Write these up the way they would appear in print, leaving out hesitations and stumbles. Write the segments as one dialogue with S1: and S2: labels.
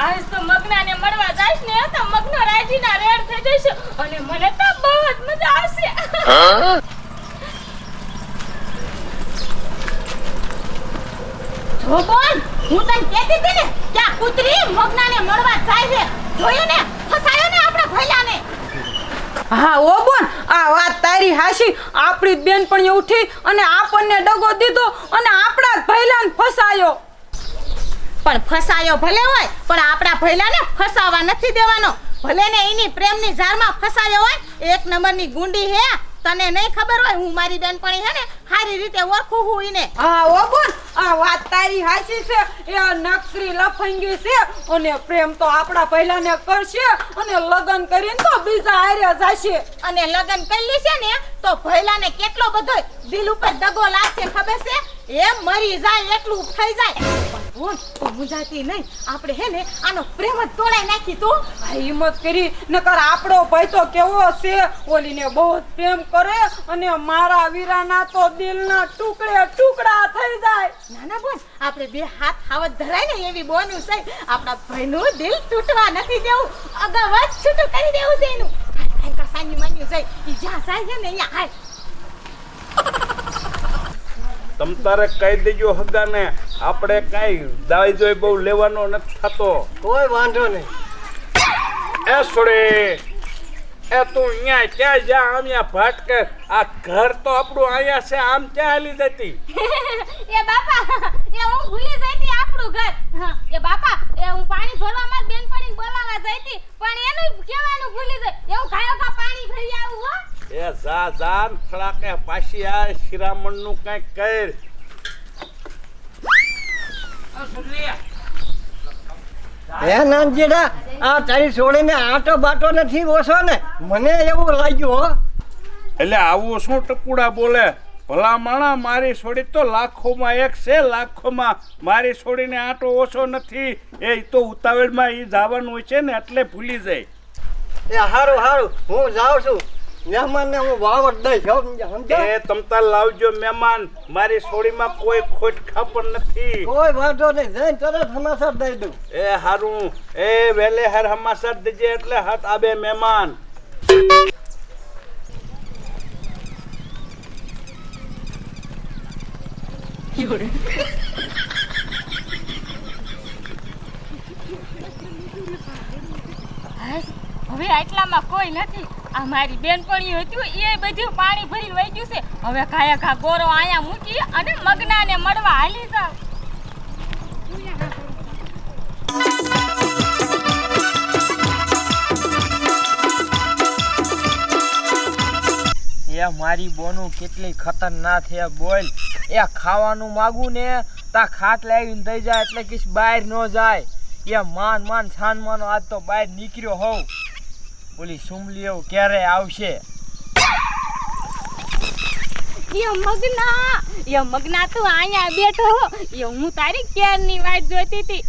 S1: આજ તો મગનાને મળવા જઈશ ને તો મગનો રાજીના રેડ થઈ જશે અને મને તો બહુ જ મજા આવશે. જો બોલ, હું તને કહેતી હતી ને કે આ કૂતરી મગનાને મળવા જાય છે. જોયું ને, ફસાયો ને આપણા ભૈલાને.
S2: હા ઓ બોન, આ વાત તારી હાશી. આપણી જ બેનપણી ઉઠી અને આપણને ડગો દીધો અને આપણા જ ભૈલાને ફસાયો.
S1: પણ ફસાયો ભલે હોય, પણ આપણા ભૈલાને ફસાવા નથી દેવાનો. ભલે ને એની પ્રેમની જારમાં ફસાયો હોય. એક નંબરની ગુંડી હે. તને નહીં ખબર હોય, હું મારી બેનપણી હે ને સારી રીતે ઓળખું હું ઈને.
S2: હા ઓ બોન, આ વાત તારી હાશી છે. એ નકરી લફંગી છે અને પ્રેમ તો આપણા ભૈલાને કરશે અને લગ્ન કરીને તો બીજા હારે જશે.
S1: અને લગ્ન કરી લેશે ને તો ભૈલાને કેટલો બધો દિલ ઉપર દગો લાગશે ખબર છે? એ મરી જાય એટલું થઈ જાય. પણ તું મુંજાતી નહીં. આપણે હે ને આનો પ્રેમ જ તોડાઈ નાખી. તો
S2: હિંમત કરી નકર આપણો ભાઈ તો કેવો છે, ઓલીને બહુ જ પ્રેમ કરે અને મારા વીરાના તો દિલના ટુકડે ટુકડા થઈ જાય.
S1: નાના બોન, આપણે બે હાથ હાવત ધરાય ને એવી બોનું છે. આપણા ભાઈનું દિલ તૂટવા નથી દેવું, અગાઉ જ છૂટું કરી દેવું છે એનું. હાય કસાની માન્યું જાય ઈ જ્યાં જાય છે ને અહીંયા હાય.
S3: તમ તારે કહી દેજો હગાને, આપણે કાંઈ દાઈ જોઈ બહુ લેવાનો નથી થતો.
S4: કોઈ વાંધો નહીં.
S3: એ છોડી, એ તું અહીંયા ક્યાં જા? અહીંયા ભટકે. આ ઘર તો આપણું અહીંયા છે, આમ ક્યાં હાલી જતી?
S1: એ બાપા, એ હું ભૂલી જઈતી આપણું ઘર. હા એ બાપા, એ હું પાણી ભરવામાં બેનપણીને બોલાવવા જઈતી, પણ એનું કહેવાનું ભૂલી ગઈ. એવું ગાયો કા પાણી ભરી આવું હો.
S3: એ જા જાન ખડાકે પાછી આ શિરામણનું કંઈક કર.
S4: હે નાનજીડા, આ તારી છોડીને આટો બાટો નથી ઓછો ને? મને એવું લાગ્યું હો.
S3: એટલે આવું શું ટકુડા બોલે? ભલા માણા, મારી છોડી તો લાખોમાં એક છે. લાખોમાં મારી છોડીને આટો ઓછો નથી. એ તો ઉતાવળમાં એ જવાનું હોય છે ને એટલે ભૂલી જાય.
S4: એ હારું હારું, હું જાઉં છું. મહેમાનને હું વાવ જ દઈશ. સમજો?
S3: એ તમતાર લાવજો મહેમાન. મારી છોડીમાં કોઈ ખોટ ખાપર નથી.
S4: કોઈ વાંધો નહીં, જઈને તરત સમાચાર દઈ દઉં.
S3: એ હારું, એ વેલે હર હમાસર દેજે એટલે હાથ આબે મહેમાન.
S1: હવે આટલામાં કોઈ નથી. આ મારી બેનપણી હતું એ બધું પાણી ભરી વહી ગયું છે. હવે ઘાયા ઘા ગોરો આયા મૂકી અને મગનાને મળવા હાલી જાવ.
S5: એ મારી બોનું કેટલી ખતરનાક છે બોલ. એ ખાવાનું માગું ને તા ખાટ લાવીને દઈ જાય એટલે કે બહાર ન જાય. એ માન માન છાન માનો આજ તો બહાર નીકળ્યો હોઉં. ઓલી સુમલી એવું ક્યારે આવશે?
S1: એ મગના તું અહીંયા બેઠો હો. એ હું તારી કેરની વાટ જોઈતી હતી.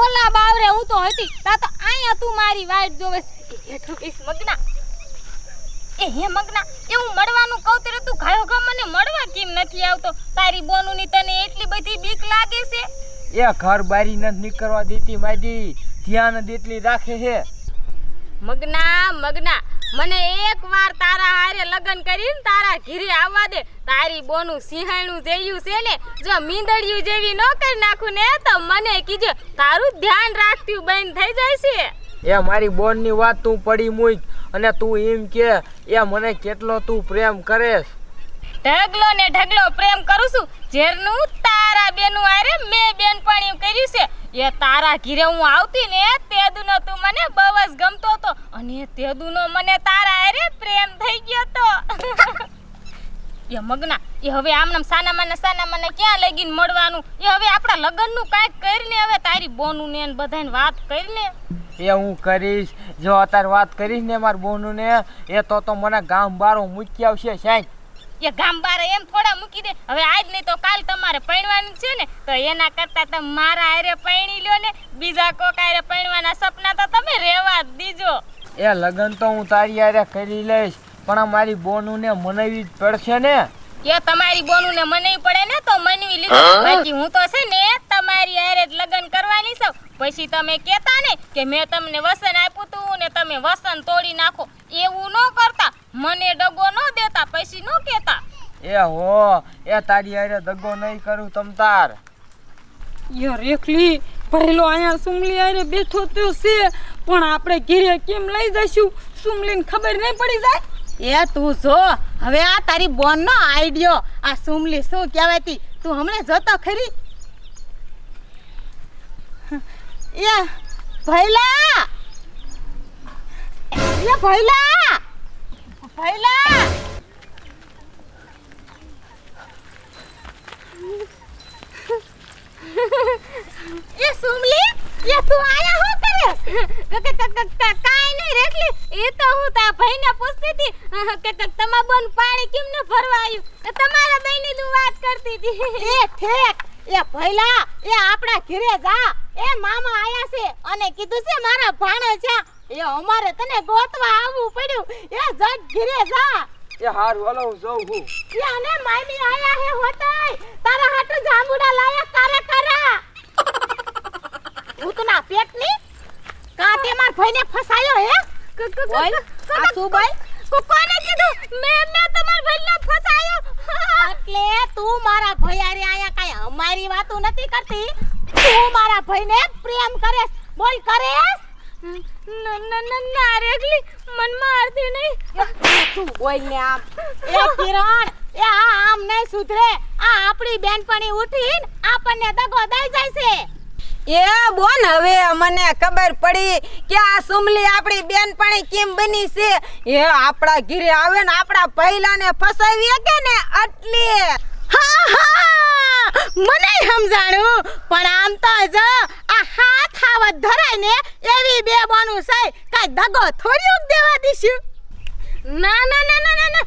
S1: ઓલા બાવરે હું તો હતી, તા તો અહીંયા તું મારી વાટ જોવે. એટલું કઈશ મગના. એ હે મગના, એ હું મળવાનું કહું ત્યારે તું ગાયો ગા મને મળવા કેમ નથી આવતો? તારી બોનુની તને એટલી બધી બીક લાગે છે?
S5: એ ઘર બારી નથી નીકળવા દેતી મારી, ધ્યાન દેતલી રાખે છે.
S1: મગના મગના, મને એકવાર તારા હારે લગન કરીને તારા ઘરે આવવા દે. તારી બોનું સિંહાણું જેયું છે ને, જો મીંદડિયું જેવી ન કરી નાખું ને તો મને કીજે. તારું ધ્યાન રાખતું બંધ થઈ જાય છે.
S5: એ મારી બોનની વાત તું પડી મૂક અને તું એમ કે એ મને કેટલો તું પ્રેમ કરેશ.
S1: ઢગલો ને ઢગલો પ્રેમ કરું છું. જેરનું તારા બેનું આરે મેં બેનપણી કર્યું છે. એ તારા ઘરે હું આવતી ને તેદુનો તું મને બહુ જ ગમતો હતો અને તેદુનો મને તારા આરે પ્રેમ થઈ ગયો તો. એ મગના, એ હવે આમનામ સાના મને ક્યાં લગીને મળવાનું? એ હવે આપણા લગ્નનું કાંઈક કરીને હવે તારી બોનું ને બધાને વાત કરીને.
S5: એ હું કરીશ. જો અત્યારે વાત કરીશ ને મારા બોનું ને એ તો મને ગામ બારો મૂકી આવશે સાહેબ.
S1: એ ગામ બારે એમ થોડા મૂકી દે. હવે આજ નહીં તો કાલ તમારે પરણવાનું છે ને, તો એના કરતા તમે મારા હારે પરણી લ્યો ને. બીજા કોક હારે પરણવાના સપના તો તમે રહેવા જ દીજો.
S5: એ લગન તો હું તારી હારે કરી લઈશ, પણ મારી બોનું ને મનાવી જ પડશે ને.
S1: એ તમારી બોનું ને મનાવી પડે ને તો મનવી લીધું. બાકી હું તો છે ને તમારી હારે જ લગન કરવાની છું. પછી તમે કહેતા ને કે મેં તમને વસન આપ્યું તું ને તમે વસન તોડી નાખો, એવું ન કરતા, મને ડગો ન દેતા, પછી ન કહેતા.
S5: એ હો, એ તારી હારે દગો નહીં કરું તમતાર.
S2: યાર એકલી પહેલો અહીંયા સુમલી આરે બેઠો તો છે, પણ આપણે ઘરે કેમ લઈ જઈશું? સુમલીને ખબર નહીં પડી જાય?
S6: એ તું જો હવે આ તારી બોન નો આઈડિયો, આ સુમલી શું કહેવાતી તું હમણે જોતો ખરી? એ ભૈલા, એ ભૈલા, ભૈલા, એ સુમલી, એ તું આયા હું કરે?
S1: કાઈ નહીં રેખલી, એ તો હું તા ભાઈને પૂછતી હતી કે તમારા બોન પાણી કેમ ન ભરવા આવ્યું, તમારા બેની નું વાત કરતી હતી.
S6: એ ઠેક, એ ભૈલા, એ આપણા ઘરે જા, એ મામા આયા છે અને કીધું છે મારા ભાણો છે, એ અમારે તને ગોતવા આવવું પડ્યું, એ જટ ઘરે જા.
S5: એ હારું હાલો હું જાઉં છું.
S6: એ અને મામી આયા હે હોતાય, તારા હાટુ જાંબુડા લાયા કારા કારા. ભૂતના પેટની કાંટે માર ભાઈને ફસાયો હે? ઓય આ તું બોલ,
S1: કોને કીધું? મેં તમારા ભાઈને ફસાયો.
S6: એટલે તું મારા ભૈયારે આયા કાઈ અમારી વાતો નથી કરતી, તું મારા ભાઈને પ્રેમ કરેસ, બોલ કરેસ?
S1: ના રેખલી, મન મારતી નહીં.
S6: તું બોલ ને આમ. એ કિરણ, એ આમ નહીં સુધરે, આ આપણી બેનપણી ઉઠીને આપણને દગો દઈ જાય છે.
S2: એ બોન હવે મને ખબર પડી કે આ સુમલી આપણી બેનપણી કેમ બની છે. એ આપણા ઘરે આવે ને આપણા પહેલાને ફસાવી કે ને એટલે.
S6: હા હા, મને સમજાણું, પણ આમ તો જો આ હાથ આવત ધરાય ને એવી બે બોનું છે, કાઈ દગો થોડી દેવા દીશું.
S1: ના ના ના ના ના ના,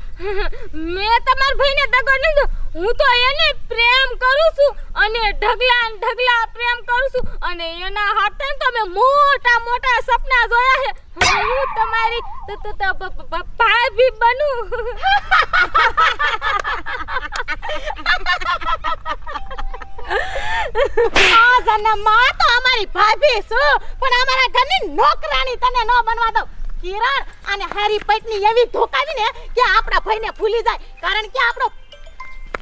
S1: મેં તમારા ભાઈને દગો નહીં દો, હું તો એને પ્રેમ કરું છું અને ઢગલા ને ઢગલા પ્રેમ કરું છું, અને એના હાથે તો મેં મોટા મોટા સપના જોયા છે, હું તમારી ભાભી બનું.
S6: આ જન્મમાં તો અમારી ભાભી છું, પણ અમારા ઘરની નોકરાણી તને ન બનવા દઉં. કિરણ અને હારી પટની એવી ધોકાવી ને કે આપણા ભાઈને ભૂલી જાય, કારણ કે આપણો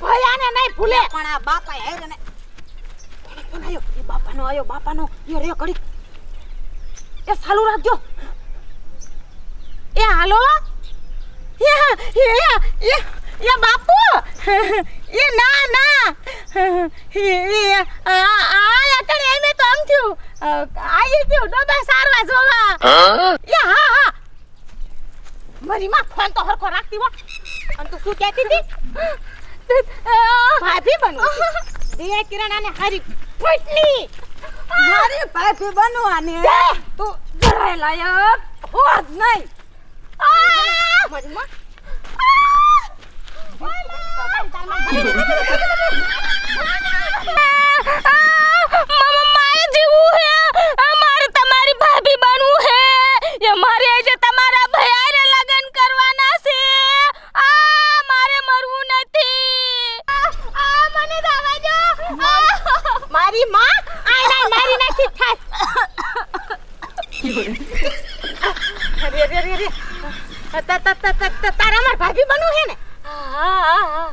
S6: ભાઈ આને નહીં ભૂલે.
S2: પણ આ બાપા હેર ને
S6: કોણ આયો? એ બાપાનો આયો, બાપાનો. એ રે ઘડી, એ ચાલુ રાખજો. એ હાલો, એ બાપુ, એ ના ના, આ અટણે એમે તો આમ થયું, આઈ થયું ડોબા સારવા જોવા. એ હા હા, મારી માં ફોન તો હરખો રાખતી હો. અને તું શું કહેતી હતી? ભાભી બનવું છે. દે કિરણ અને હારી પટની
S2: મારી ભાભી બનવાની તું જરાય લાયક હો જ નહીં.
S6: મારી માં
S1: મારે જીવવું હે, મારે તમારી ભાભી બનવું હે, એ મારે આજે તમારા ભયારે લગન કરવાના છે. આ મારે મરવું નથી.
S6: મને દાવા દો. મારી માં આયના મારી નાખી થાત. રે રે રે, તારા અમાર ભાભી બનવું હે ને?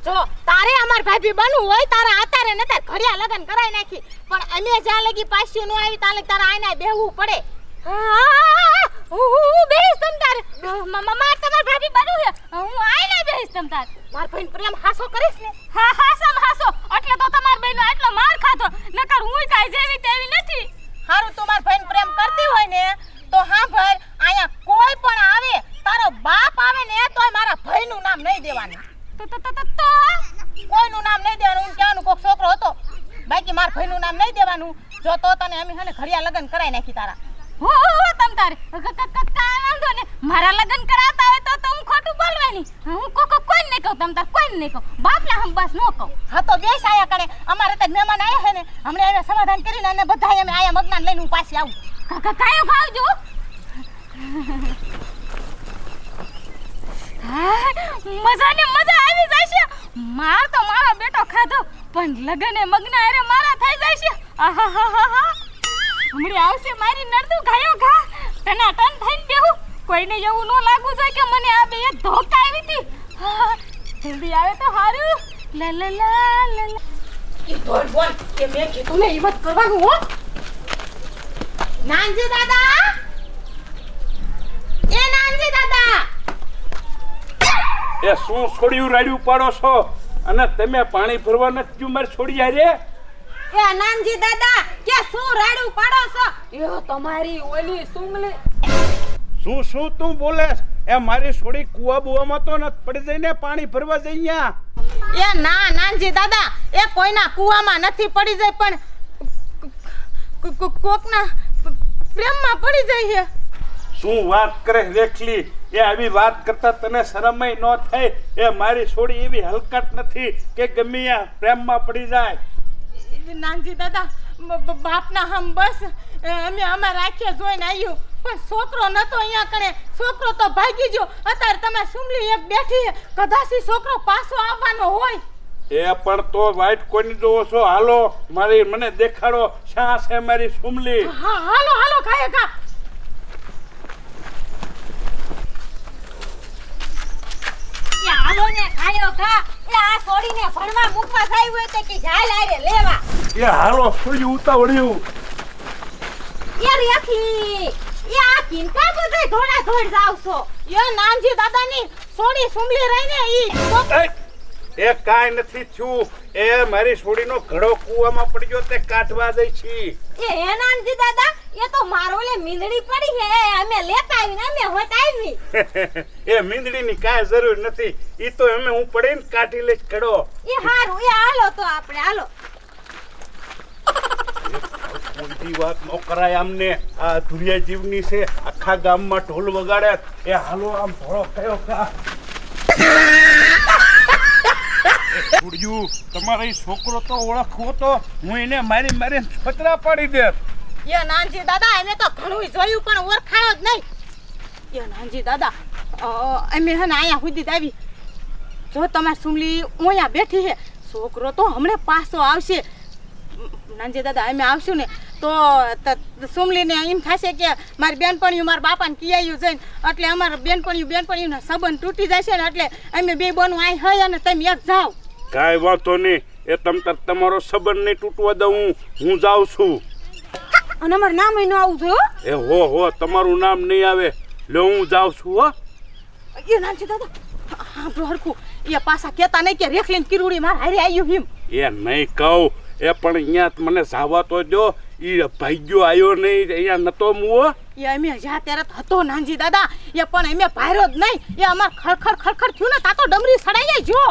S6: જો તારે અમાર ભાભી બનવું હોય તારા આતારે ને તાર ઘડિયા લગન કરાઈ નાખી, પણ અમે જ્યાં લગી પાછી નો આવી ત્યાં લગી તારા આયના બેહવું પડે.
S1: હું બેસ તમ તાર માર તમાર ભાભી બનવું હે, હું આઈને બેસ તમ તાર.
S6: માર ભાઈ પ્રેમ હાસો કરીશ ને?
S1: હા હાસમ હાસો, એટલે તો તમાર બેનો આટલો માર ખાધો, નકર હું કાઈ જેવી તેવી નથી.
S6: હારું તું માર ભાઈ પ્રેમ કરતી હોય ને તો હા ભાઈ, આયા કોઈ પણ આવે, તારો બાપ આવે ને તોય મારા ભાઈનું નામ નહીં દેવાનું.
S1: તો
S6: કોઈનું નામ નહીં દેવાનું. હું ક્યાંનો કોક છોકરો હતો, બાકી મારા ભાઈનું નામ નહીં દેવાનું. જો તો તને અમે હને ઘડિયા લગન કરાઈ નાખી તારા.
S1: હો તમ તારે કાઈ વાંધો ને, મારા લગન કરાતા હોય તો હું ખોટું બોલવાની, હું કોઈ નહીં કહું, તમ તાર કોઈ નહીં કહું, બાપલા હમ બસ નો કહું.
S6: હા તો બેસ આયા કરે, અમારે તો મહેમાન આયા છે ને, હમણે અમે સમાધાન કરીને અને બધા અમે આયા મગનાન લઈને હું પાછી આવું.
S1: કાયો ખાવજો. મજાને મજા આવી જશે. માર તો મારો બેટો ખાધો, પણ લગને મગના અરે મારા થઈ જશે. આહાહાહા. હમણાં આવશે મારી નરદું ગાયો ઘા ટનાટન થઈને બેહું. કોઈને એવું ન લાગવું જોઈએ કે મને આ બે ધોકા આવી હતી. હા, જલ્દી આવે તો હારું. લા લા લા લા લા.
S6: એ ધોળ બોલ કે મેં કીધું ને હિંમત કરવાનું હો. નાનજી દાદા, એ નાનજી દાદા,
S3: એ શું છોડ્યું રાડ્યું પાડો છો અને તમે પાણી ભરવા નથી ગયું મારી છોડી રે?
S2: એ નાનજી દાદા કે શું રાડું પાડો છો? એ તમારી ઓલી સુમલી.
S3: શું તું બોલે? એ મારી છોડી કુવા બુવામાં તો નથી પડી જઈને પાણી ભરવા જઈ અહીંયા.
S6: એ ના નાનજી દાદા, એ કોઈના કુવામાં નથી પડી જાય પણ કોકના પ્રેમમાં પડી જાય છે.
S3: શું વાત કરે રેખલી? એ આવી વાત કરતા તને શરમય ન થાય? એ મારી છોડી એવી હલકટ નથી કે ગમે ત્યાં પ્રેમમાં પડી જાય.
S6: નાનજી દાદા, બાપના હમ બસ અમે અમારા આંખે જોઈને આવ્યું પણ છોકરો નતો અહીંયા કણે. છોકરો તો ભાગી ગયો. અત્યારે તમે સુમલી એક બેઠી છે, કદાચ ઈ છોકરો પાછો આવવાનો હોય.
S3: એ પણ તો વાઈટ કોની જોવો છો? હાલો મને દેખાડો શા છે મારી સુમલી.
S6: હા હાલો હાલો ખાય ખા.
S2: એ હાલો ને ખાયો ખા. એ આ છોડીને ભણવા મૂકવા જાય હોય તો કે જાય લારે લેવા.
S3: એ હાલો છોડી ઉતાવળ્યું.
S2: એ રેખલી, એ આ કિંકા બધે ધોળા ધોળ જાવ છો.
S6: એ નાનજી દાદાની સોડી સુમલી રહીને ઈ
S3: એ કાંઈ નથી થયું. એ મારી છોડીનો ઘડો કૂવામાં પડી ગયો તે કાઢવા જઈ છી.
S2: એ નાનજી દાદા, એ તો મારો લે મીંદડી પડી છે, અમે લેતા આવીને અમે હોત આવી.
S3: એ મીંદડીની કાંઈ જરૂર નથી. ઈ તો અમે હું પડીને કાઢી લઈશ ઘડો.
S2: એ હારું, એ હાલો તો આપણે હાલો.
S3: ઊંધી વાત ન કરાય આમને. આ ધુરિયા જીવની છે, આખા ગામમાં ઢોલ વગાડે. એ હાલો આમ ભોળો કયો કા. તમારો ઈ છોકરો તો ઓળખવો તો હું એને મારીને છોતરા પાડી દે.
S6: એ નાનજી દાદા, અમે તો ઘણું જોયું પણ ઓળખાણો જ નહીં. એ નાનજી દાદા, અમે હે ને અહીંયા સુધી આવી. જો તમારી સુમલી અહીંયા બેઠી છે, છોકરો તો હમણે પાછો આવશે. નાનજી દાદા, અમે આવશું ને તો સુમલીને એમ થશે કે મારી બેનપણીયું મારા બાપાને કિયાયું જઈને એટલે અમારા બેનપણીયુંના સંબંધ તૂટી જશે ને એટલે અમે બે બોનું અહીં હોય અને તમે એક જાઓ.
S3: કાંઈ વાંધો નહીં. એ તમારો સંબંધ નહીં તૂટવા દઉં. હું જાઉં છું.
S6: અને અમારું નામ એનું આવું જોઈએ.
S3: એ હો તમારું નામ નહીં આવે. લે હું જાઉં છું. હો
S6: એ નાનજી દાદા, હા હરખું એ પાછા કહેતા નહીં કે રેખલીને કિરુડી મારા હારે આવ્યું એમ.
S3: એ નહીં કહું. એ પણ અહીંયા મને જાવા તો દો. ઈ ભાગ્યો આવ્યો નહીં, અહીંયા નતો મુવો.
S6: એ અમે જ્યાં ત્યારે હતો નાનજી દાદા, એ પણ અમે ભાર્યો જ નહીં. એ અમાર ખડખડ થયું ને તા તો ડમરી સડાઈ જો.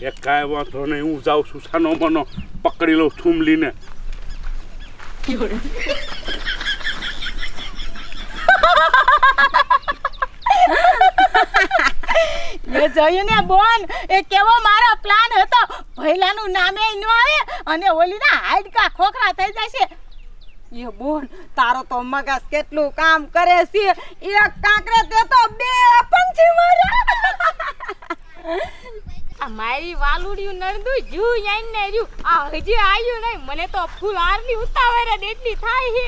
S3: એ કાંઈ વાંધો નહીં. હું જાઉં છું. સાનો મનો પકડી લઉં સુમલીને.
S6: એ જોયું ને બોન, એ કેવો મારો પ્લાન હતો. ભૈલાનું નામે ન આવે અને ઓલીના હાડકા ખોખરા થઈ જશે.
S2: એ બોન, તારો તો મગજ કેટલું કામ કરે છે. એક કાંકરે તે તો બે પંછી માર્યા.
S1: આ મારી વાલુડિયું નરદું જુ યાઈને ને રહ્યું. આ હજી આવ્યું નહીં. મને તો ફૂલ હારની ઉતાવળ જ એટલી થાય છે.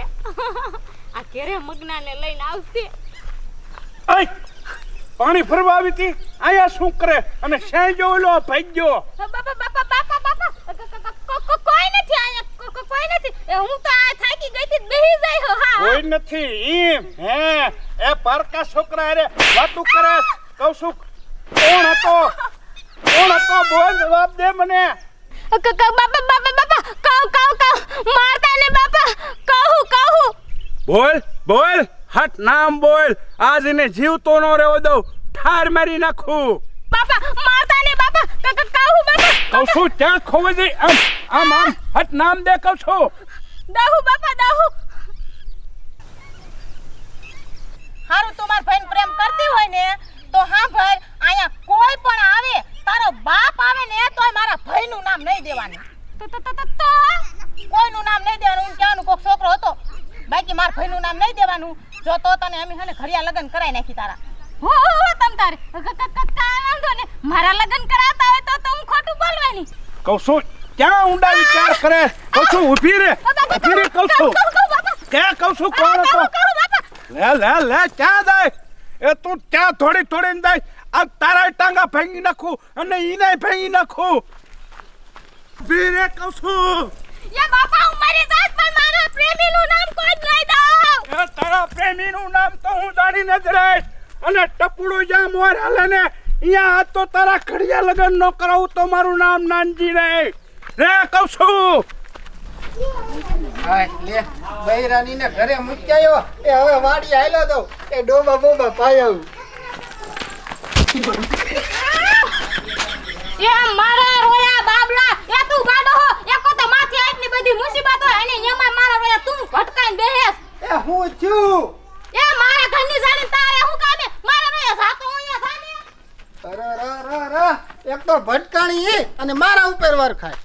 S1: આ ઘરે મગનાને લઈને આવશે.
S3: પાણી ભરવા આવી હતી. અહીંયા શું કરે? અને શ્યાય જો ઓલો ભાગ્યો.
S1: કોઈ નથી અહીંયા. કોઈ નથી. હું તો આ થાકી ગઈ હતી, બેહી જાય. હા
S3: કોઈ નથી એમ? હે એ પારકા છોકરા અરે વાતું કરે. કહું છું કોણ હતો? બોલ, જવાબ દે મને.
S1: બાપા મારતા ને બાપા. કહું
S3: બોલ હટ નામ બોલ. આજ એને જીવતો ન રહેવો દઉં. ઠાર મારી નાખું.
S1: બાપા મારતા ને બાપા. કહું બાપા.
S3: કહું છું ત્યાં ખોવાઈ જઈ. આમ હટ નામ દે. કહું છું
S1: દાહુ બાપા દાહુ.
S6: હારું તું મારા ભાઈને પ્રેમ કરતી હોય ને તો હા ભાઈ, અહીંયા કોઈ પણ આવે, તારો બાપ આવે ને તોય મારા ભાઈનું નામ નહીં દેવાનું. કોઈનું નામ નહીં દેવાનું. હું ક્યાંનો કોક છોકરો હતો, બાકી મારા ભાઈનું નામ નહીં દેવાનું. જો તો તને અમે હને ઘડિયા લગન કરાઈ નાખી તારા.
S1: હો તમ તારે વાંધો ને. મારા લગ્ન કરાવતા હોય તો હું ખોટું બોલવાની.
S3: કહું છું ક્યાં ઊંડા વિચાર કરે. કહું છું ઊભી રે. કહું છું
S1: બાપા
S3: કે કહું છું કોણ હતો લે લે લે ક્યાં જાય એ તું ત્યાં થોડી થોડીને જાય આ તારા ટાંગા ભાંગી નાખું અને ઈને ભાંગી નાખું વીરે કહું છું
S6: એ બાપા હું મરી જાત પણ મારા પ્રેમીનું નામ કોઈ જ લઈ દઉં.
S3: એ તારા પ્રેમીનું નામ તો હું જાણીને જ રહીશ અને ટપુડું જ્યાં મોર હાલે ને અહીંયા આ તો તારા ખડિયા લગન ન કરાવું તો મારું નામ નાનજી રહે રે કહું છું
S4: હા લે બૈરાનીને ઘરે મૂકી આવ્યો એ હવે વાડી હાલ્યો દઉં એ ડોબા બોબા પાય આવું
S6: એ મારા રોયા બાબલા એ તું ગાડો હો એકો તો માથે આટલી બધી મુસીબત હોય અને એમાં મારા રોયા તું ભટકાઈને બેહેસ.
S4: એ હું છું
S6: એ મારા ઘરની જાણી તારે હું કામે મારા રોયા જાતો અહીંયા થાને.
S4: અરે એક તો ભટકાણી અને મારા ઉપર વાર ખાય